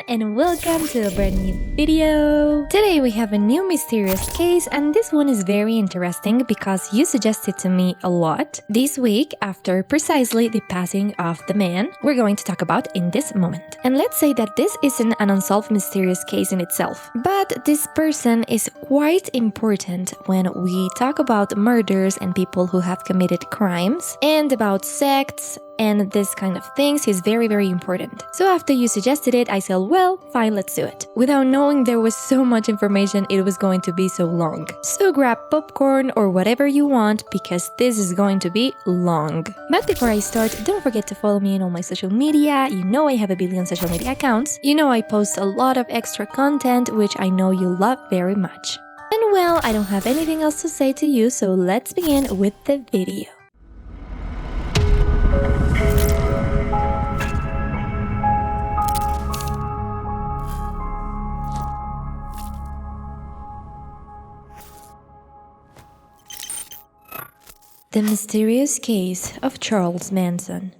and welcome to a brand new video. Today we have a new mysterious case, and this one is very interesting because you suggested to me a lot. This week, after precisely the passing of the man we're going to talk about in this moment. And let's say that this isn't an unsolved mysterious case in itself, but this person is quite important when we talk about murders and people who have committed crimes, and about sects and this kind of things. Is very, very important. So after you suggested it, I said, well, fine, let's do it. Without knowing there was so much information, it was going to be so long. So grab popcorn or whatever you want, because this is going to be long. But before I start, don't forget to follow me on all my social media. You know I have a billion social media accounts. You know I post a lot of extra content, which I know you love very much. And well, I don't have anything else to say to you, so let's begin with the video. The mysterious case of Charles Manson.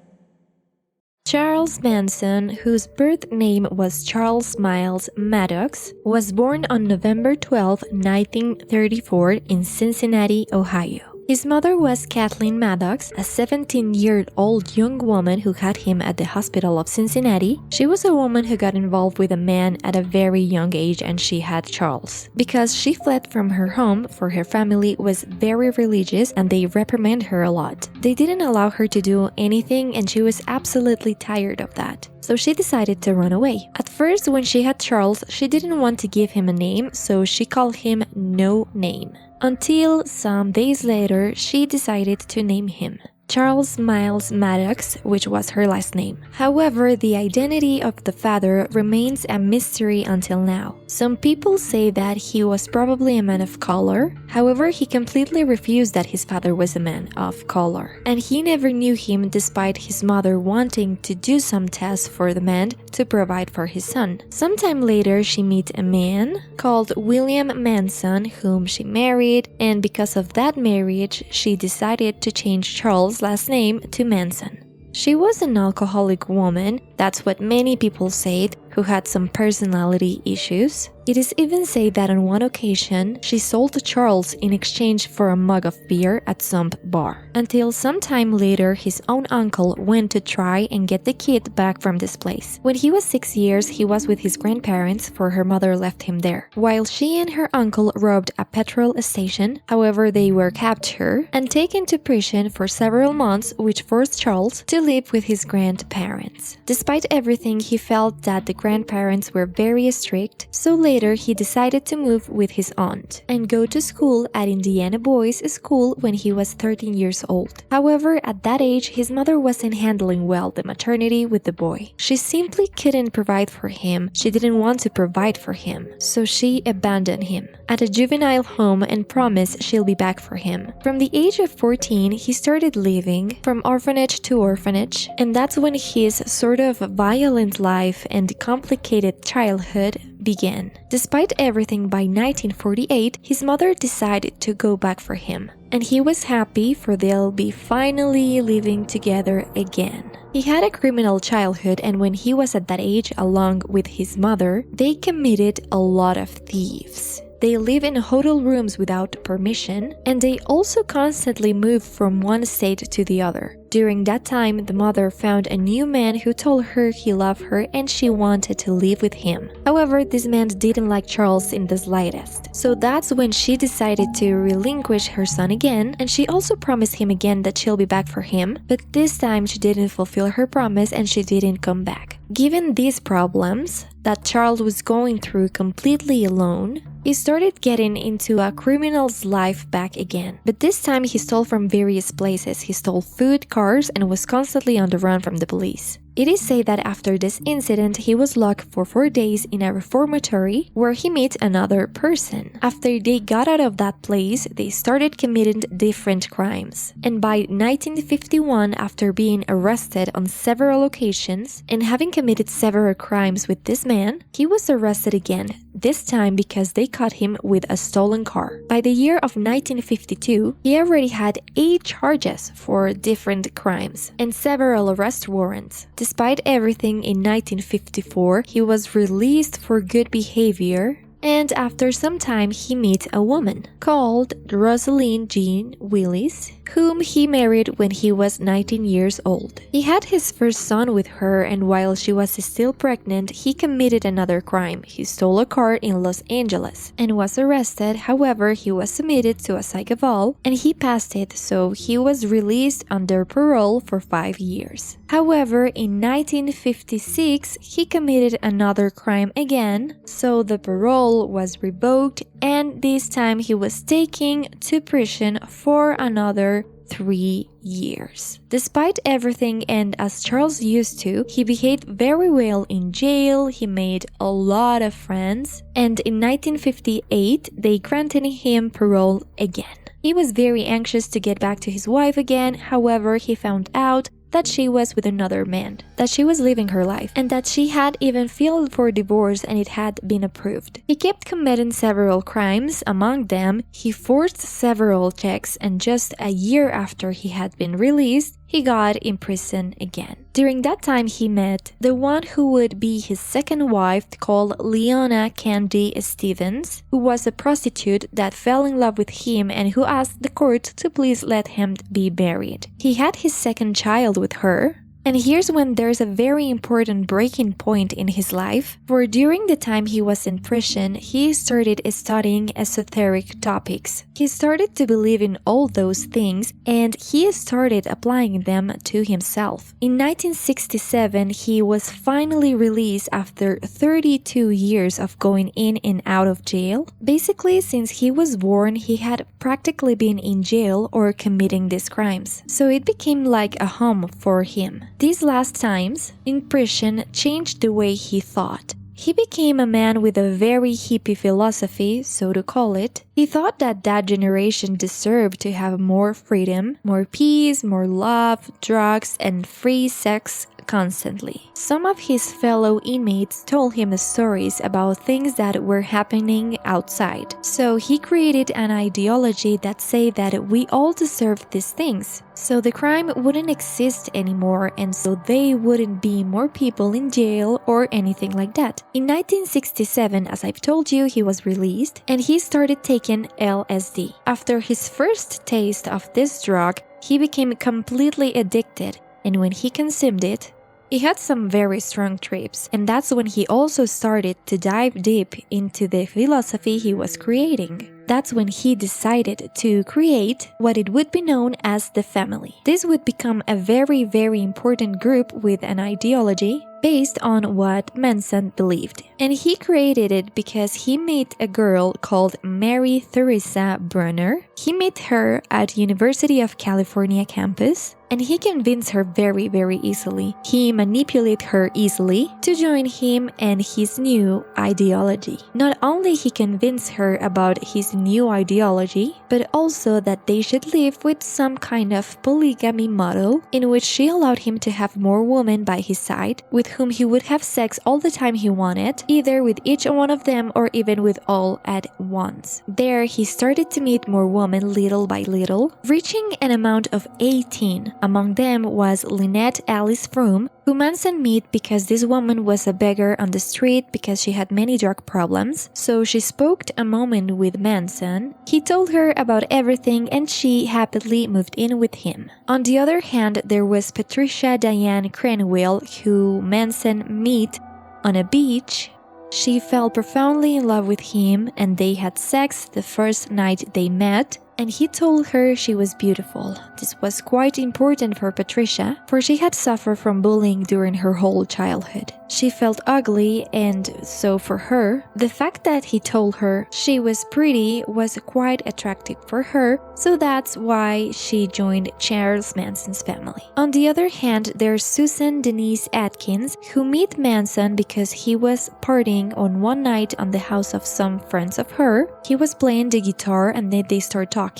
Charles Manson, whose birth name was Charles Miles Maddox, was born on November 12, 1934 in Cincinnati, Ohio. His mother was Kathleen Maddox, a 17-year-old young woman who had him at the hospital of Cincinnati. She was a woman who got involved with a man at a very young age, and she had Charles. Because she fled from her home, for her family was very religious and they reprimanded her a lot. They didn't allow her to do anything, and she was absolutely tired of that. So she decided to run away. At first, when she had Charles, she didn't want to give him a name, so she called him No Name. Until some days later, she decided to name him Charles Miles Maddox, which was her last name. However, the identity of the father remains a mystery until now. Some people say that he was probably a man of color. However, he completely refused that his father was a man of color. And he never knew him, despite his mother wanting to do some tests for the man to provide for his son. Sometime later, she met a man called William Manson, whom she married, and because of that marriage, she decided to change Charles' last name to Manson. She was an alcoholic woman, that's what many people said, who had some personality issues. It is even said that on one occasion, she sold Charles in exchange for a mug of beer at some bar. Until sometime later, his own uncle went to try and get the kid back from this place. When he was 6 years, he was with his grandparents, for her mother left him there, while she and her uncle robbed a petrol station. However, they were captured and taken to prison for several months, which forced Charles to live with his grandparents. Despite everything, he felt that the grandparents were very strict, so later he decided to move with his aunt and go to school at Indiana Boys School when he was 13 years old. However, at that age, his mother wasn't handling well the maternity with the boy. She simply couldn't provide for him. She didn't want to provide for him, so she abandoned him at a juvenile home and promised she'll be back for him. From the age of 14, he started living from orphanage to orphanage, and that's when his sort of violent life and complicated childhood began. Despite everything, by 1948, his mother decided to go back for him. And he was happy, for they'll be finally living together again. He had a criminal childhood, and when he was at that age, along with his mother, they committed a lot of thieves. They live in hotel rooms without permission, and they also constantly move from one state to the other. During that time, the mother found a new man who told her he loved her and she wanted to live with him. However, this man didn't like Charles in the slightest. So that's when she decided to relinquish her son again, and she also promised him again that she'll be back for him, but this time she didn't fulfill her promise and she didn't come back. Given these problems that Charles was going through completely alone, he started getting into a criminal's life back again. But this time he stole from various places. He stole food, cars, and was constantly on the run from the police. It is said that after this incident, he was locked for 4 days in a reformatory where he met another person. After they got out of that place, they started committing different crimes. And by 1951, after being arrested on several occasions and having committed several crimes with this man, he was arrested again this time because they caught him with a stolen car. By the year of 1952, he already had 8 charges for different crimes and several arrest warrants. Despite everything, in 1954, he was released for good behavior, and after some time he met a woman called Rosaline Jean Willis, whom he married when he was 19 years old. He had his first son with her, and while she was still pregnant, he committed another crime. He stole a car in Los Angeles and was arrested. However, he was submitted to a psych eval and he passed it, so he was released under parole for 5 years. However, in 1956, he committed another crime again, so the parole was revoked, and this time he was taken to prison for another 3 years. Despite everything, and as Charles used to, he behaved very well in jail, he made a lot of friends, and in 1958 they granted him parole again. He was very anxious to get back to his wife again. However, he found out that she was with another man, that she was living her life, and that she had even filed for divorce and it had been approved. He kept committing several crimes. Among them, he forged several checks, and just a year after he had been released, he got in prison again. During that time, he met the one who would be his second wife, called Leona Candy Stevens, who was a prostitute that fell in love with him and who asked the court to please let him be married. He had his second child with her. And here's when there's a very important breaking point in his life, for during the time he was in prison, he started studying esoteric topics. He started to believe in all those things, and he started applying them to himself. In 1967, he was finally released after 32 years of going in and out of jail. Basically, since he was born, he had practically been in jail or committing these crimes, so it became like a home for him. These last times in prison changed the way he thought. He became a man with a very hippie philosophy, so to call it. He thought that that generation deserved to have more freedom, more peace, more love, drugs, and free sex constantly. Some of his fellow inmates told him stories about things that were happening outside. So he created an ideology that said that we all deserve these things. So the crime wouldn't exist anymore, and so they wouldn't be more people in jail or anything like that. In 1967, as I've told you, he was released and he started taking LSD. After his first taste of this drug, he became completely addicted, and when he consumed it, he had some very strong trips, and that's when he also started to dive deep into the philosophy he was creating. That's when he decided to create what it would be known as the family. This would become a very, very important group with an ideology based on what Manson believed. And he created it because he met a girl called Mary Theresa Brunner. He met her at University of California campus, and he convinced her very, very easily. He manipulated her easily to join him and his new ideology. Not only he convinced her about his new ideology, but also that they should live with some kind of polygamy model in which she allowed him to have more women by his side, with whom he would have sex all the time he wanted, either with each one of them or even with all at once. There, he started to meet more women little by little, reaching an amount of 18. Among them was Lynette Alice Froome, who Manson met because this woman was a beggar on the street because she had many drug problems. So she spoke a moment with Manson. He told her about everything and she happily moved in with him. On the other hand, there was Patricia Diane Cranwell, who Manson met on a beach. She fell profoundly in love with him and they had sex the first night they met, and he told her she was beautiful. This was quite important for Patricia, for she had suffered from bullying during her whole childhood. She felt ugly, and so for her, the fact that he told her she was pretty was quite attractive for her, so that's why she joined Charles Manson's family. On the other hand, there's Susan Denise Atkins, who met Manson because he was partying on one night on the house of some friends of her. He was playing the guitar and then they started talking.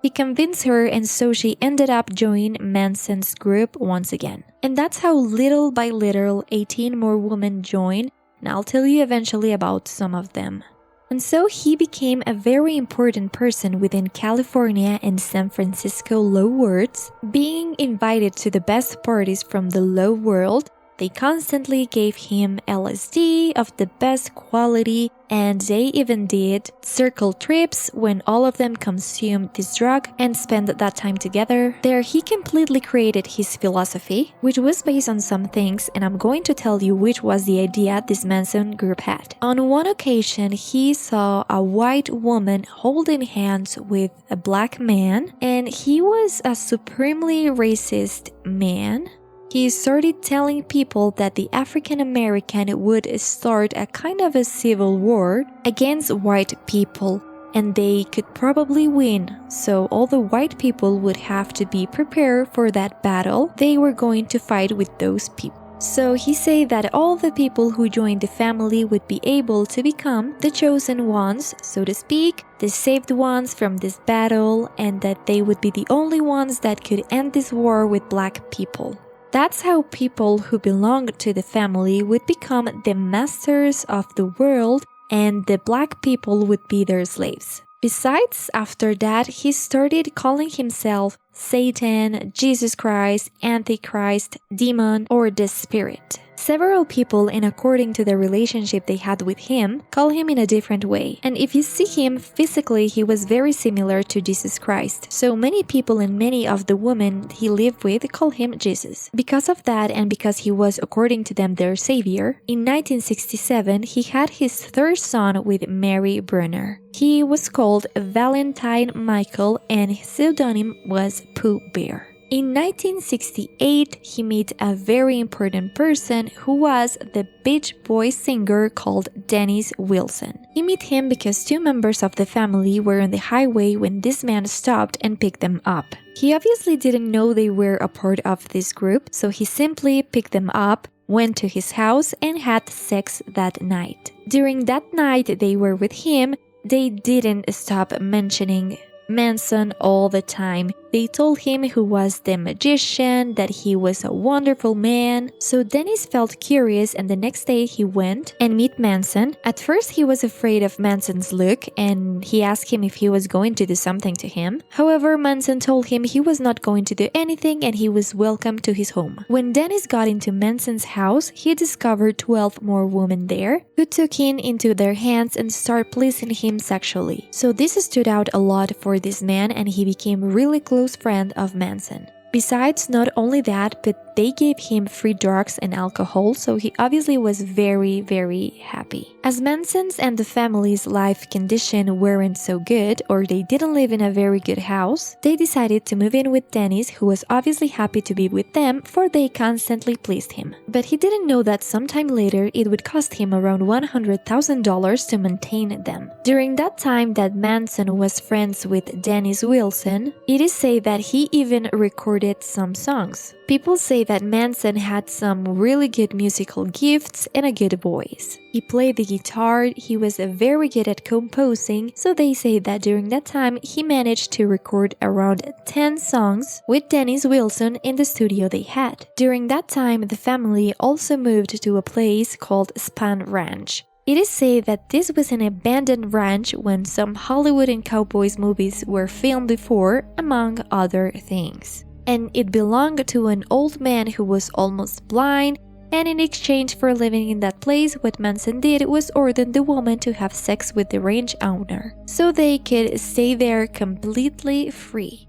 He convinced her, and so she ended up joining Manson's group once again. And that's how little by little 18 more women joined and I'll tell you eventually about some of them. And so he became a very important person within California and San Francisco law worlds, being invited to the best parties from the law world. They constantly gave him LSD of the best quality, and they even did circle trips when all of them consumed this drug and spent that time together. There he completely created his philosophy, which was based on some things, and I'm going to tell you which was the idea this Manson group had. On one occasion, he saw a white woman holding hands with a black man, and he was a supremely racist man. He started telling people that the African American would start a kind of a civil war against white people, and they could probably win, so all the white people would have to be prepared for that battle they were going to fight with those people. So he said that all the people who joined the family would be able to become the chosen ones, so to speak, the saved ones from this battle, and that they would be the only ones that could end this war with black people. That's how people who belonged to the family would become the masters of the world, and the black people would be their slaves. Besides, after that, he started calling himself Satan, Jesus Christ, Antichrist, Demon, or the Spirit. Several people, and according to the relationship they had with him, call him in a different way. And if you see him physically, he was very similar to Jesus Christ. So many people and many of the women he lived with call him Jesus. Because of that, and because he was, according to them, their savior, in 1967, he had his third son with Mary Brunner. He was called Valentine Michael, and his pseudonym was Pooh Bear. In 1968, he met a very important person who was the Beach Boys singer called Dennis Wilson. He met him because two members of the family were on the highway when this man stopped and picked them up. He obviously didn't know they were a part of this group, so he simply picked them up, went to his house, and had sex that night. During that night they were with him, they didn't stop mentioning Manson all the time. They told him who was the magician, that he was a wonderful man. So Dennis felt curious, and the next day he went and met Manson. At first he was afraid of Manson's look, and he asked him if he was going to do something to him. However, Manson told him he was not going to do anything and he was welcome to his home. When Dennis got into Manson's house, he discovered 12 more women there who took him into their hands and started pleasing him sexually. So this stood out a lot for this man, and he became really close friend of Manson. Besides, not only that, but they gave him free drugs and alcohol, so he obviously was very, very happy. As Manson's and the family's life condition weren't so good, or they didn't live in a very good house, they decided to move in with Dennis, who was obviously happy to be with them, for they constantly pleased him. But he didn't know that sometime later it would cost him around $100,000 to maintain them. During that time that Manson was friends with Dennis Wilson, it is said that he even recorded some songs. People say that Manson had some really good musical gifts and a good voice. He played the guitar, he was very good at composing, so they say that during that time he managed to record around 10 songs with Dennis Wilson in the studio they had. During that time, the family also moved to a place called Spahn Ranch. It is said that this was an abandoned ranch when some Hollywood and cowboys movies were filmed before, among other things. And it belonged to an old man who was almost blind, and in exchange for living in that place, what Manson did was order the woman to have sex with the ranch owner, so they could stay there completely free.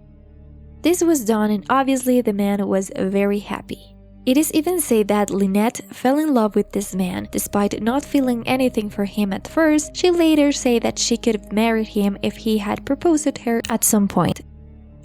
This was done, and obviously the man was very happy. It is even said that Lynette fell in love with this man. Despite not feeling anything for him at first, she later said that she could have married him if he had proposed to her at some point.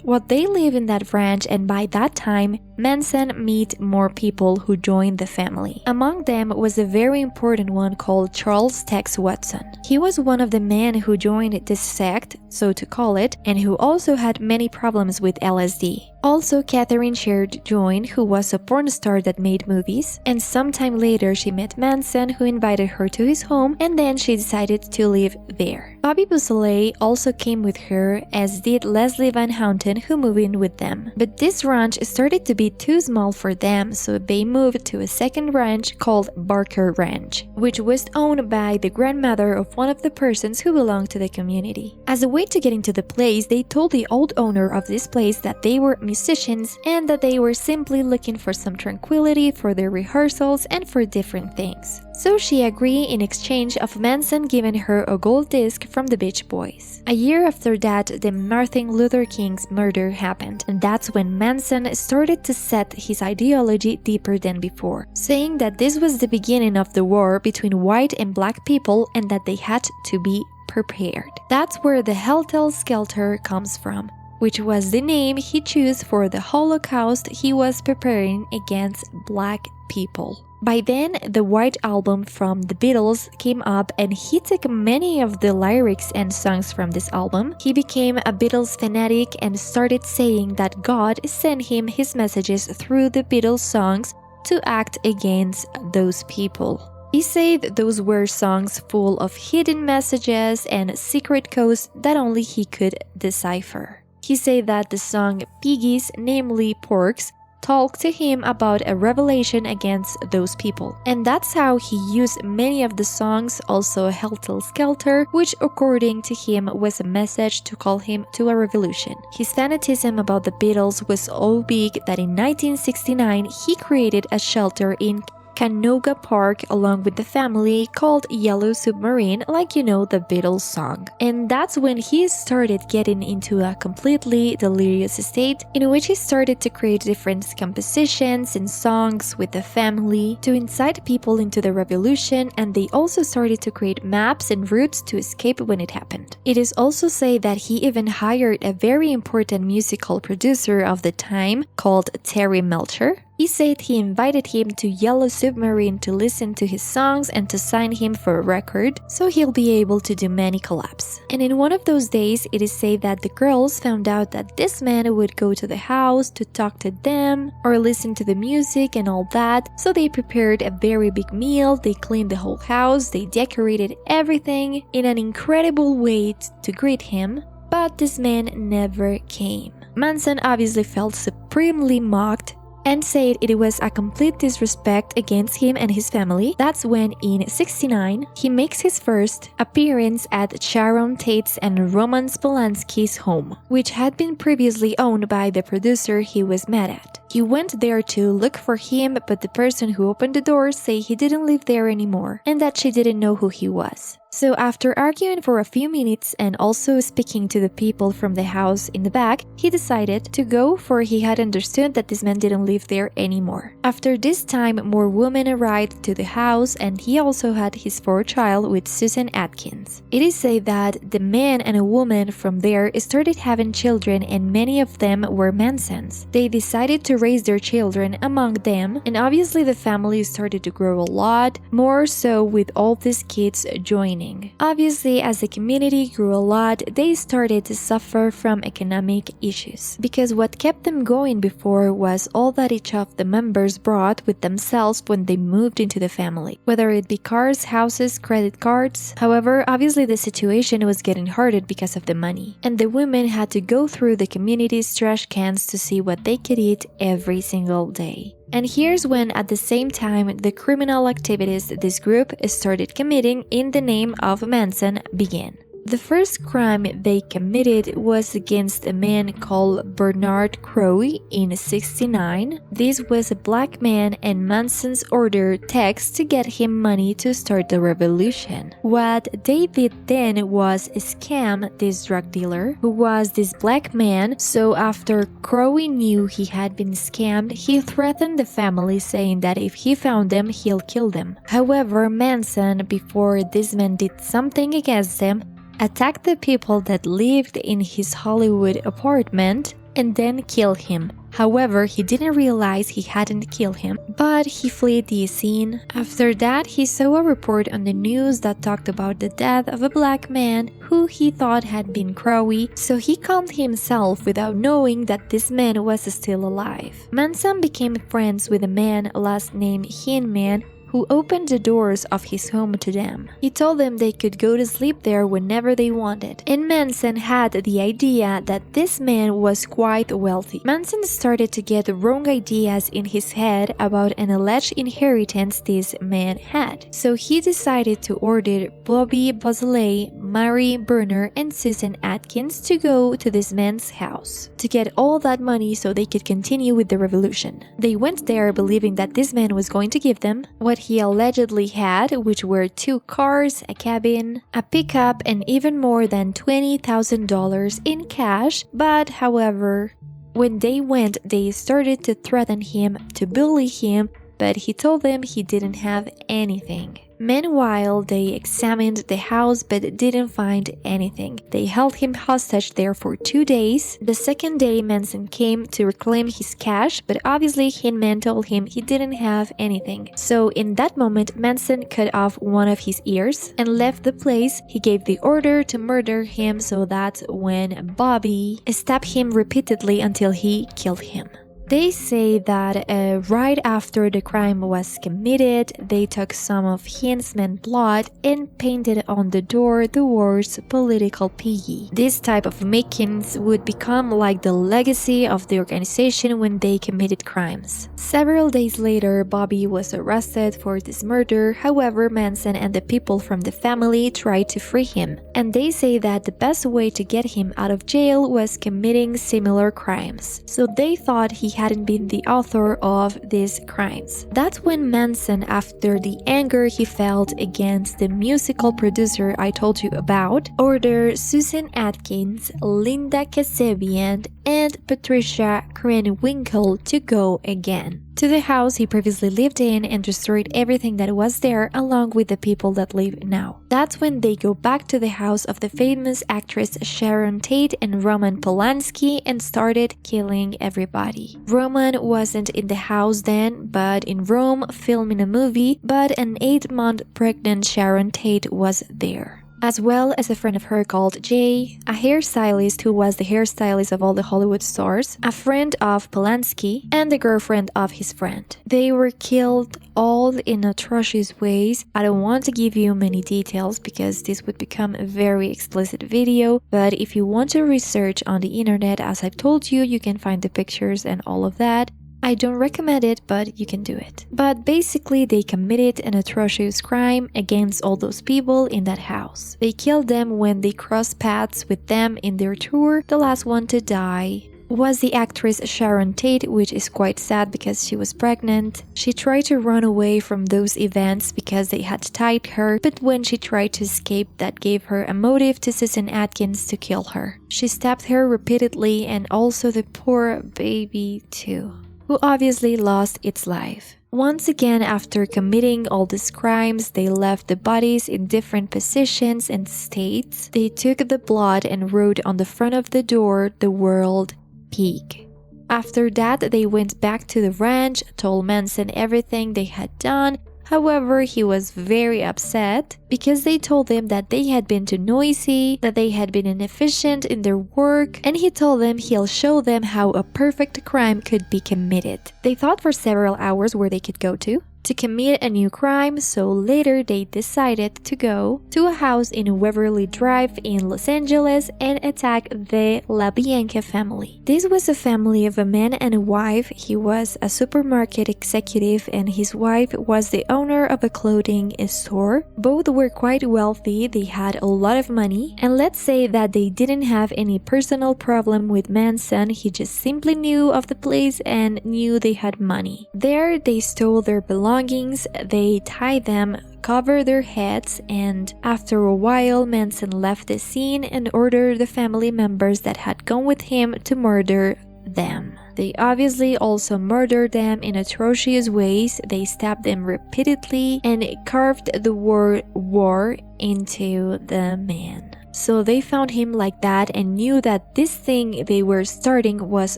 Well, they live in that ranch, and by that time, Manson met more people who joined the family. Among them was a very important one called Charles Tex Watson. He was one of the men who joined this sect, so to call it, and who also had many problems with LSD. Also, Catherine Sherd joined, who was a porn star that made movies, and sometime later she met Manson, who invited her to his home, and then she decided to live there. Bobby Beausoleil also came with her, as did Leslie Van Houten, who moved in with them. But this ranch started to be be too small for them, so they moved to a second ranch called Barker Ranch, which was owned by the grandmother of one of the persons who belonged to the community. As a way to get into the place, they told the old owner of this place that they were musicians and that they were simply looking for some tranquility for their rehearsals and for different things. So she agreed in exchange of Manson giving her a gold disc from the Beach Boys. A year after that, the Martin Luther King's murder happened, and that's when Manson started to set his ideology deeper than before, saying that this was the beginning of the war between white and black people and that they had to be prepared. That's where the Helter Skelter comes from, which was the name he chose for the Holocaust he was preparing against black people. By then, the White Album from the Beatles came up and he took many of the lyrics and songs from this album. He became a Beatles fanatic and started saying that God sent him his messages through the Beatles songs to act against those people. He said those were songs full of hidden messages and secret codes that only he could decipher. He said that the song Piggies, namely porks, talked to him about a revelation against those people. And that's how he used many of the songs, also Helter Skelter, which according to him was a message to call him to a revolution. His fanatism about the Beatles was so big that in 1969 he created a shelter in Canoga Park along with the family called Yellow Submarine, like you know the Beatles song. And that's when he started getting into a completely delirious state in which he started to create different compositions and songs with the family to incite people into the revolution, and they also started to create maps and routes to escape when it happened. It is also said that he even hired a very important musical producer of the time called Terry Melcher. He said he invited him to Yellow Submarine to listen to his songs and to sign him for a record, so he'll be able to do many collabs. And in one of those days, it is said that the girls found out that this man would go to the house to talk to them or listen to the music and all that, so they prepared a very big meal, they cleaned the whole house, they decorated everything in an incredible way to greet him, but this man never came. Manson obviously felt supremely mocked and said it was a complete disrespect against him and his family. That's when, in '69, he makes his first appearance at Sharon Tate's and Roman Polanski's home, which had been previously owned by the producer he was mad at. He went there to look for him, but the person who opened the door said he didn't live there anymore and that she didn't know who he was. So after arguing for a few minutes and also speaking to the people from the house in the back, he decided to go, for he had understood that this man didn't live there anymore. After this time, more women arrived to the house and he also had his fourth child with Susan Atkins. It is said that the man and a woman from there started having children and many of them were Mansons. They decided to raise their children among them, and obviously the family started to grow a lot, more so with all these kids joining. Obviously, as the community grew a lot, they started to suffer from economic issues, because what kept them going before was all that each of the members brought with themselves when they moved into the family, whether it be cars, houses, credit cards. However, obviously the situation was getting harder because of the money, and the women had to go through the community's trash cans to see what they could eat every single day. And here's when, at the same time, the criminal activities this group started committing in the name of Manson began. The first crime they committed was against a man called Bernard Crowley in '69. This was a black man, and Manson's ordered text to get him money to start the revolution. What they did then was scam this drug dealer, who was this black man. So after Crowley knew he had been scammed, he threatened the family, saying that if he found them, he'll kill them. However, Manson, before this man did something against them, attacked the people that lived in his Hollywood apartment and then killed him. However, he didn't realize he hadn't killed him, but he fled the scene. After that, he saw a report on the news that talked about the death of a black man who he thought had been Crowley, so he calmed himself without knowing that this man was still alive. Manson became friends with a man last name Hinman, who opened the doors of his home to them. He told them they could go to sleep there whenever they wanted, and Manson had the idea that this man was quite wealthy. Manson started to get wrong ideas in his head about an alleged inheritance this man had, so he decided to order Bobby Beausoleil, Mary Burner, and Susan Atkins to go to this man's house to get all that money so they could continue with the revolution. They went there believing that this man was going to give them what he allegedly had, which were 2 cars, a cabin, a pickup, and even more than $20,000 in cash. But however, when they went, they started to threaten him, to bully him, but he told them he didn't have anything. Meanwhile, they examined the house but didn't find anything. They held him hostage there for 2 days. The second day, Manson came to reclaim his cash, but obviously Hinman told him he didn't have anything. So in that moment, Manson cut off one of his ears and left the place. He gave the order to murder him so that when Bobby stabbed him repeatedly until he killed him. They say that right after the crime was committed, they took some of Hinman's blood and painted on the door the words "political piggy." This type of makings would become like the legacy of the organization when they committed crimes. Several days later, Bobby was arrested for this murder. However, Manson and the people from the family tried to free him, and they say that the best way to get him out of jail was committing similar crimes. So they thought he hadn't been the author of these crimes. That's when Manson, after the anger he felt against the musical producer I told you about, ordered Susan Atkins, Linda Kasabian, and Patricia Krenwinkel to go again to the house he previously lived in and destroyed everything that was there along with the people that live now. That's when they go back to the house of the famous actress Sharon Tate and Roman Polanski and started killing everybody. Roman wasn't in the house then, but in Rome filming a movie, but an 8-month pregnant Sharon Tate was there, as well as a friend of her called Jay, a hairstylist who was the hairstylist of all the Hollywood stars, a friend of Polanski, and the girlfriend of his friend. They were killed all in atrocious ways. I don't want to give you many details because this would become a very explicit video, but if you want to research on the internet, as I've told you, you can find the pictures and all of that. I don't recommend it, but you can do it. But basically, they committed an atrocious crime against all those people in that house. They killed them when they crossed paths with them in their tour. The last one to die was the actress Sharon Tate, which is quite sad because she was pregnant. She tried to run away from those events because they had tied her, but when she tried to escape, that gave her a motive to Susan Atkins to kill her. She stabbed her repeatedly and also the poor baby too, who obviously lost its life. Once again, after committing all these crimes, they left the bodies in different positions and states. They took the blood and wrote on the front of the door the word "pig." After that, they went back to the ranch, told Manson everything they had done. However, he was very upset because they told him that they had been too noisy, that they had been inefficient in their work, and he told them he'll show them how a perfect crime could be committed. They thought for several hours where they could go to commit a new crime, so later they decided to go to a house in Waverly Drive in Los Angeles and attack the LaBianca family. This was a family of a man and a wife. He was a supermarket executive and his wife was the owner of a clothing store. Both were quite wealthy, they had a lot of money, and let's say that they didn't have any personal problem with Manson. He just simply knew of the place and knew they had money. There they stole their belongings. They tied them, covered their heads, and after a while Manson left the scene and ordered the family members that had gone with him to murder them. They obviously also murdered them in atrocious ways. They stabbed them repeatedly and carved the word "war" into the man. So they found him like that and knew that this thing they were starting was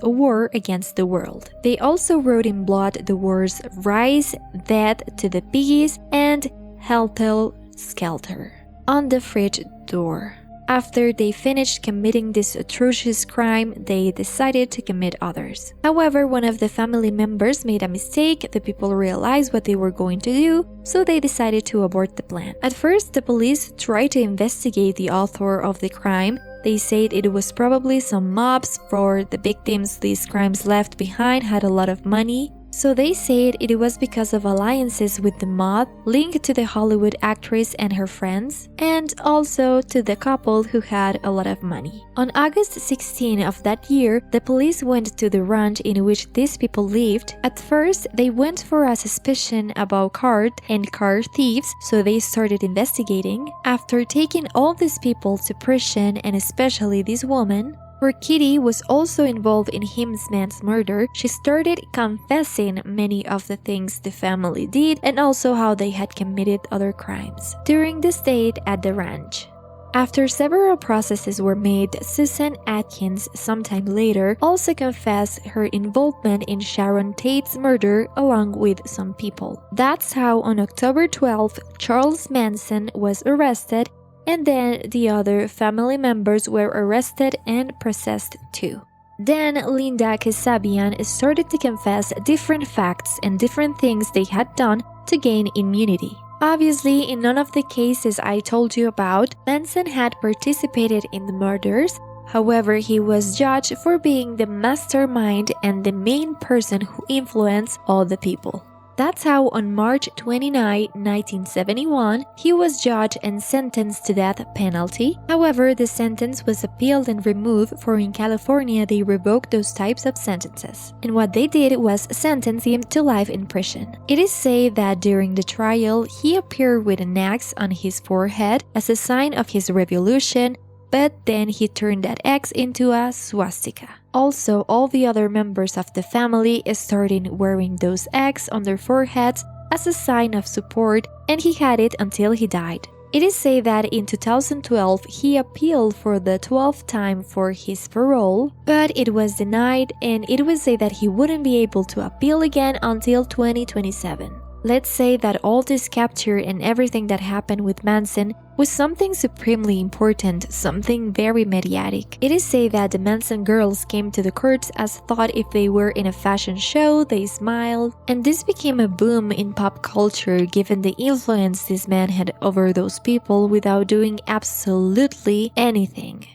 a war against the world. They also wrote in blood the words "Rise, Death to the Piggies" and "Helter, Skelter" on the fridge door. After they finished committing this atrocious crime, they decided to commit others. However, one of the family members made a mistake, the people realized what they were going to do, so they decided to abort the plan. At first, the police tried to investigate the author of the crime. They said it was probably some mobs, for the victims these crimes left behind had a lot of money. So they said it was because of alliances with the mob linked to the Hollywood actress and her friends, and also to the couple who had a lot of money. On August 16 of that year, the police went to the ranch in which these people lived. At first, they went for a suspicion about cart and car thieves, so they started investigating. After taking all these people to prison, and especially this woman, where Kitty was also involved in Himsman's murder, she started confessing many of the things the family did and also how they had committed other crimes during the stay at the ranch. After several processes were made, Susan Atkins, sometime later, also confessed her involvement in Sharon Tate's murder along with some people. That's how on October 12th, Charles Manson was arrested, and then the other family members were arrested and processed too. Then Linda Kasabian started to confess different facts and different things they had done to gain immunity. Obviously, in none of the cases I told you about, Manson had participated in the murders. However, he was judged for being the mastermind and the main person who influenced all the people. That's how on March 29, 1971, he was judged and sentenced to death penalty. However, the sentence was appealed and removed, for in California they revoked those types of sentences. And what they did was sentence him to life in prison. It is said that during the trial, he appeared with an axe on his forehead as a sign of his revolution, but then he turned that X into a swastika. Also, all the other members of the family started wearing those X on their foreheads as a sign of support, and he had it until he died. It is said that in 2012 he appealed for the 12th time for his parole, but it was denied, and it was said that he wouldn't be able to appeal again until 2027. Let's say that all this capture and everything that happened with Manson was something supremely important, something very mediatic. It is said that the Manson girls came to the courts as thought if they were in a fashion show, they smiled, and this became a boom in pop culture given the influence this man had over those people without doing absolutely anything.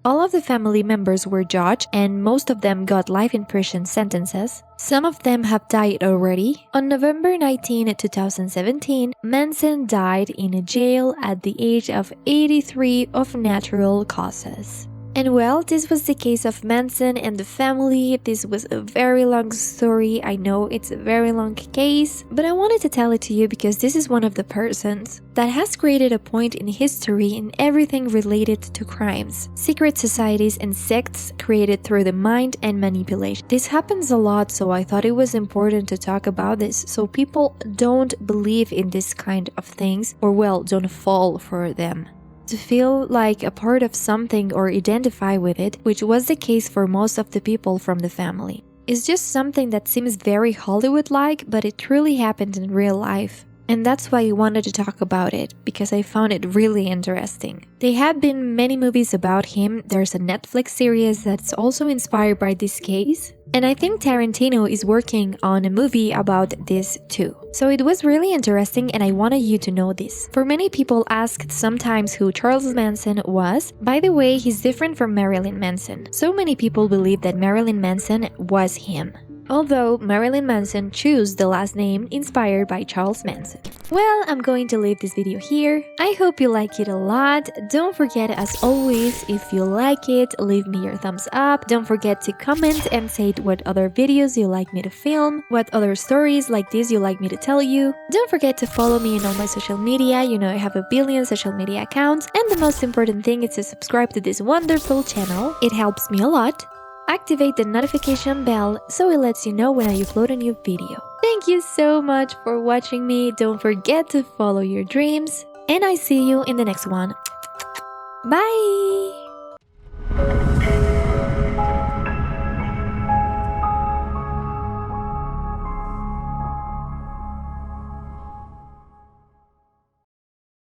All of the family members were judged, and most of them got life in prison sentences. Some of them have died already. On November 19, 2017, Manson died in a jail at the age of 83 of natural causes. And well, this was the case of Manson and the family. This was a very long story. I know it's a very long case, but I wanted to tell it to you because this is one of the persons that has created a point in history in everything related to crimes, secret societies and sects created through the mind and manipulation. This happens a lot, so I thought it was important to talk about this so people don't believe in this kind of things, or well, don't fall for them. To feel like a part of something or identify with it, which was the case for most of the people from the family. It's just something that seems very Hollywood-like, but it truly happened in real life. And that's why I wanted to talk about it, because I found it really interesting. There have been many movies about him. There's a Netflix series that's also inspired by this case. And I think Tarantino is working on a movie about this too. So it was really interesting, and I wanted you to know this. For many people asked sometimes who Charles Manson was. By the way, he's different from Marilyn Manson. So many people believe that Marilyn Manson was him, although Marilyn Manson chose the last name inspired by Charles Manson. Well, I'm going to leave this video here. I hope you like it a lot. Don't forget, as always, if you like it, leave me your thumbs up. Don't forget to comment and say what other videos you like me to film, what other stories like this you like me to tell you. Don't forget to follow me on all my social media. You know I have a billion social media accounts, and the most important thing is to subscribe to this wonderful channel. It helps me a lot. Activate the notification bell so it lets you know when I upload a new video. Thank you so much for watching me. Don't forget to follow your dreams, and I see you in the next one. Bye!